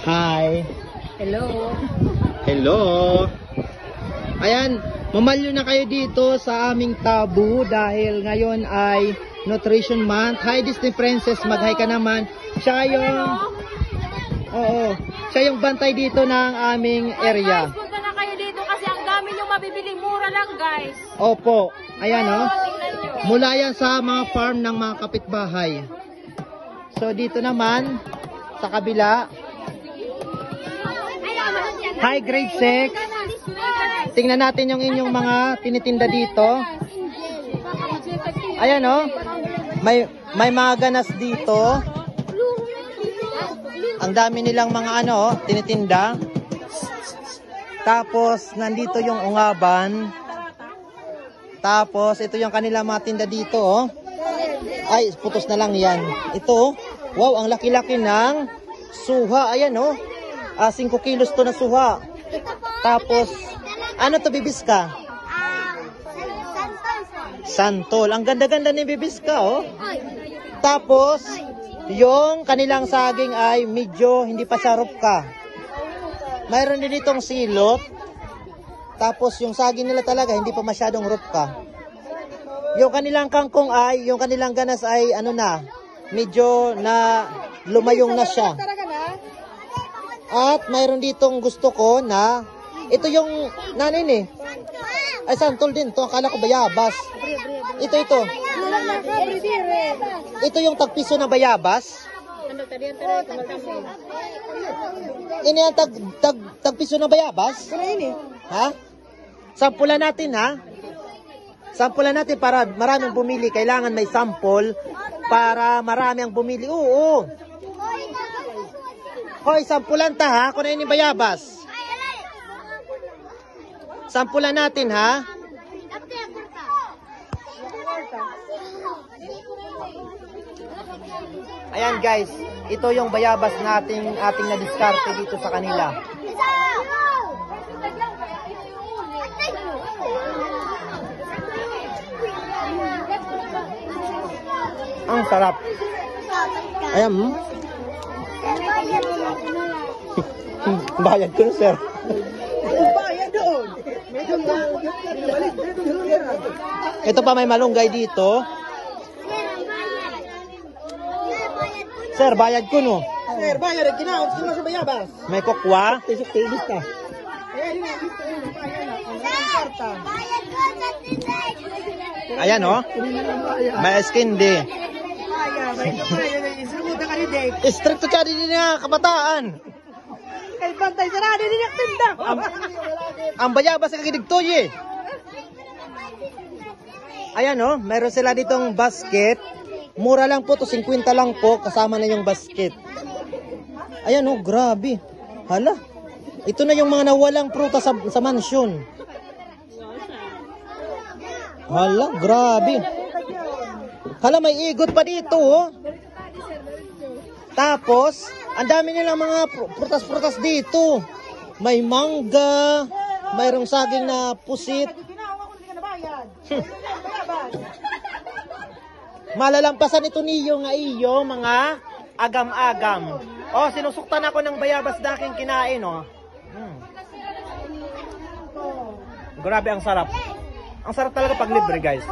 Hi. Hello. Hello. Ayan, mamalyo na kayo dito sa aming tabu dahil ngayon ay Nutrition Month. Hi Disney Princess, mag-hi ka naman. Siya yung bantay dito ng aming area. Guys, punta na kayo dito kasi ang dami nyo mabibili. Mura lang, guys. Opo, ayan Tingnan nyo. mula yan sa mga farm ng mga kapitbahay. So dito naman, sa kabila. Hi grade 6. Tingnan natin yung inyong mga tinitinda dito. Ayan may mga ganas dito. Ang dami nilang mga tinitinda. Tapos nandito yung ungaban. Tapos ito yung kanilang mga tinda dito. Ay, putos na lang yan. Ito, wow, ang laki-laki ng suha. Ayan 5 kilos to na suha. Tapos, ano to, bibiska? Santol. Ang ganda-ganda ni bibiska, Tapos, yung kanilang saging ay medyo hindi pa sarap ka. Mayroon din itong silot. Tapos, yung saging nila talaga hindi pa masyadong rup ka. Yung kanilang kangkong yung kanilang ganas ay medyo na lumayong na siya. At mayroon ditong gusto ko na ito yung nanin ay santol din to, akala ko bayabas. Ito yung tagpiso na bayabas. Ini ang tagpiso na bayabas. Ha? Sampulan natin Sampulan natin para maraming bumili. Kailangan may sample para marami ang bumili. Oo. Hoy, sampulan ta kung ano yung bayabas. Sampulan natin Ayan guys, ito yung bayabas ating na-diskarte dito sa kanila. Ang sarap. Ayan. Bayad ko na, sir. Bayad doon. Ito pa may malunggay dito. Sir, bayad ko no. Sir, bayad ginaon sa bayabas. May kokwa. Tilis ka. Ayan may skindi. Strict ka din nga kabataan. Kay bantay sarado din yung tinda. Ang bayabas ang kidigtoy Ayan meron sila ditong basket. Mura lang po to, 50 lang po kasama na yung basket. Ayan grabe. Hala. Ito na yung mga nawalang prutas sa mansyon. Hala, grabe. Hala, may igot pa dito Tapos, ang dami nilang mga prutas-prutas dito. May mangga, mayroong saging na pusit. Malalampasan ito niyo iyo mga agam-agam. Sinusuktan ako ng bayabas na aking kinain Grabe, ang sarap. Ang sarap talaga pag libre, guys.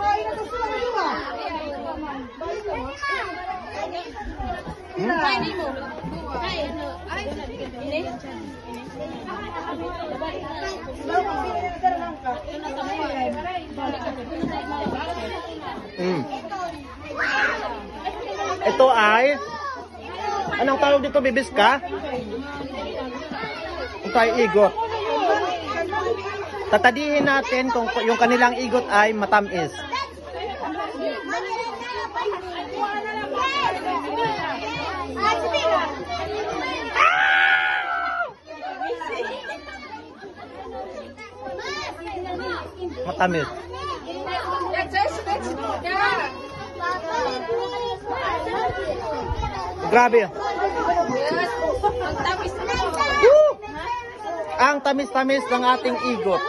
Ito ay anong tawag dito, bibiska? Ito ay igot. Tatadihin natin kung yung kanilang igot ay matamis. Matamis. Grabe. Ang tamis-tamis ng ating igot.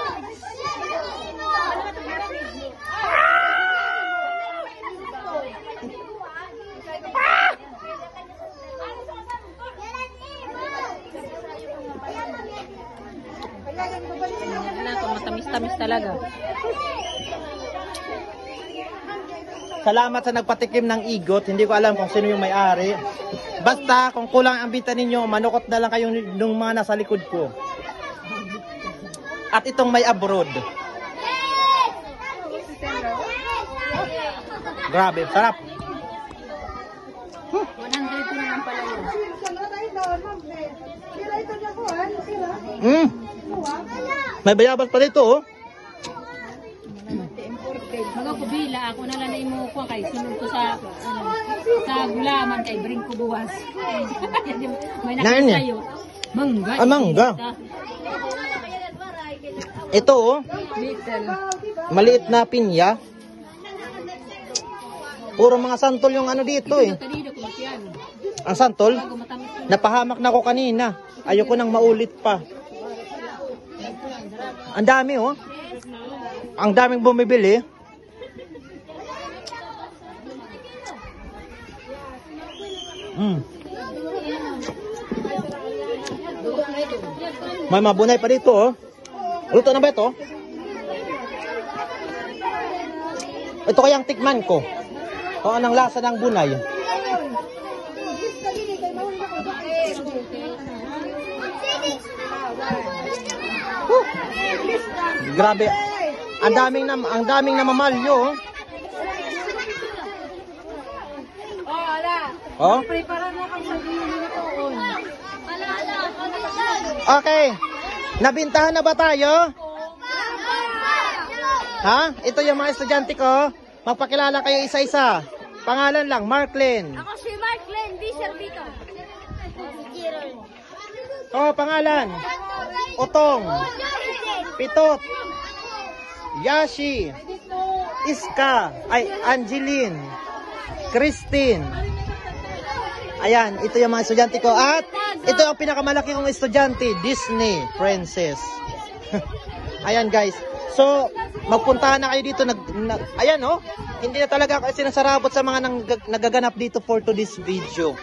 Wala ko, matamis-tamis talaga. Salamat sa nagpatikim ng igot. Hindi ko alam kung sino yung may-ari. Basta, kung kulang ang binta ninyo, manukot na lang kayong nung mga nasa likod ko. At itong may abroad. Grabe, sarap. 100 ko na lang pala yun. May bayabas pa dito, oh. Mga kubila, ako na lang na imukuha kay sunod ko sa gulaman kay bring ko buwas. May Naan nakita yan? sa'yo. Mangga. Ah, mangga. Ito, oh. Little. Maliit na pinya. Puro mga santol yung ano dito, eh. Kanina ko yan. Ang santol, Bago matamis ko. napahamak na ako kanina. Ayoko nang maulit pa. Ang dami, oh. Ang daming bumibili. May mabunay pa dito, oh. Luto na ba ito? Ito kayang tikman ko. Kung anong lasa ng bunay. Grabe. Ang daming namamalyo, oh. Oh? Okay. Nabintahan na ba tayo? Ha? Ito yung mga estudyante ko. Magpakilala kayo isa-isa. Pangalan lang, Marklin. Ako si Marklin, di Servito. Oh, pangalan. Otong. Pitot. Yashi. Iska. Ay, Angeline. Christine. Ayan, ito yung mga estudyante ko. At ito ang pinakamalaki kong estudyante, Disney Princess. Ayan guys. So, magpuntahan na kayo dito. Ayan, oh. Hindi na talaga ako sinasarabot sa mga nagaganap dito for today's video.